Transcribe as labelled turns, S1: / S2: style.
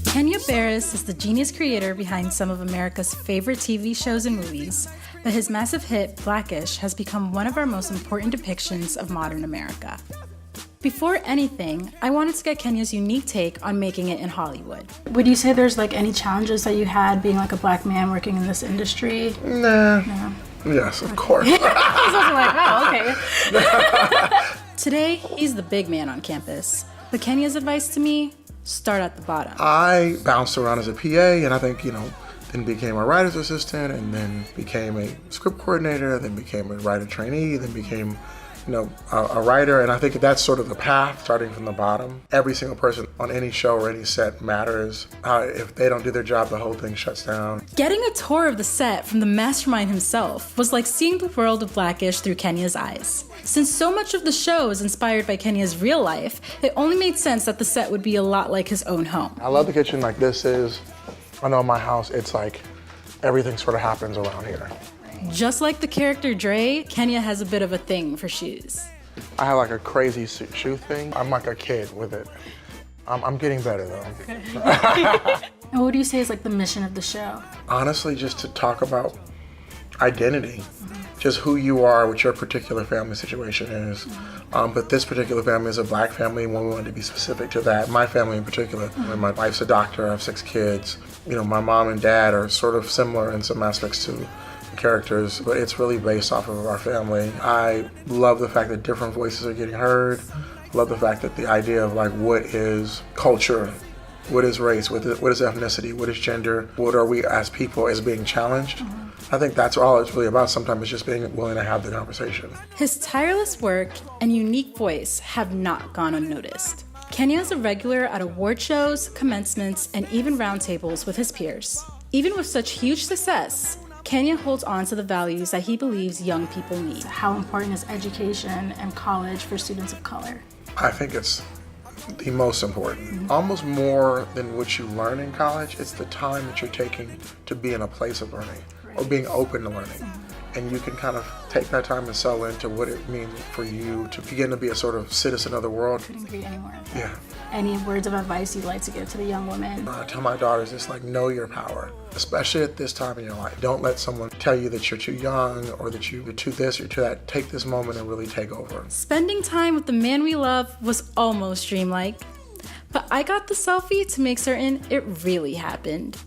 S1: Kenya Barris is the genius creator behind some of America's favorite TV shows and movies, but his massive hit, Blackish, has become one of our most important depictions of modern America. Before anything, I wanted to get Kenya's unique take on making it in Hollywood. Would you say there's any challenges that you had being a black man working in this industry?
S2: Nah.
S1: No.
S2: Yes, of course.
S1: I was also okay. Today, he's the big man on campus. But Kenya's advice to me, start at the bottom.
S2: I bounced around as a PA, and I think, then became a writer's assistant, and then became a script coordinator, then became a writer trainee, then became a writer, and I think that's sort of the path, starting from the bottom. Every single person on any show or any set matters. If they don't do their job, the whole thing shuts down.
S1: Getting a tour of the set from the mastermind himself was like seeing the world of Blackish through Kenya's eyes. Since so much of the show is inspired by Kenya's real life, it only made sense that the set would be a lot like his own home.
S2: I love the kitchen like this is. I know in my house, it's like everything sort of happens around here.
S1: Just like the character Dre, Kenya has a bit of a thing for shoes.
S2: I have a crazy shoe thing. I'm like a kid with it. I'm getting better though.
S1: And what do you say is the mission of the show?
S2: Honestly, just to talk about identity. Just who you are, what your particular family situation is. But this particular family is a black family, and we wanted to be specific to that. My family in particular. My wife's a doctor, I have 6 kids. My mom and dad are sort of similar in some aspects to characters, but it's really based off of our family. I love the fact that different voices are getting heard. Love the fact that the idea of what is culture, what is race, what is ethnicity, what is gender, what are we as people is being challenged. I think that's all it's really about. Sometimes it's just being willing to have the conversation.
S1: His tireless work and unique voice have not gone unnoticed. Kenya is a regular at award shows, commencements, and even roundtables with his peers. Even with such huge success, Kenya holds on to the values that he believes young people need. How important is education and college for students of color?
S2: I think it's the most important. Almost more than what you learn in college, it's the time that you're taking to be in a place of learning or being open to learning. And you can kind of take that time and settle into what it means for you to begin to be a sort of citizen of the world.
S1: Couldn't agree anymore.
S2: Yeah.
S1: Any words of advice you'd like to give to the young women?
S2: I tell my daughters, it's know your power, especially at this time in your life. Don't let someone tell you that you're too young or that you're too this or too that. Take this moment and really take over.
S1: Spending time with the man we love was almost dreamlike. But I got the selfie to make certain it really happened.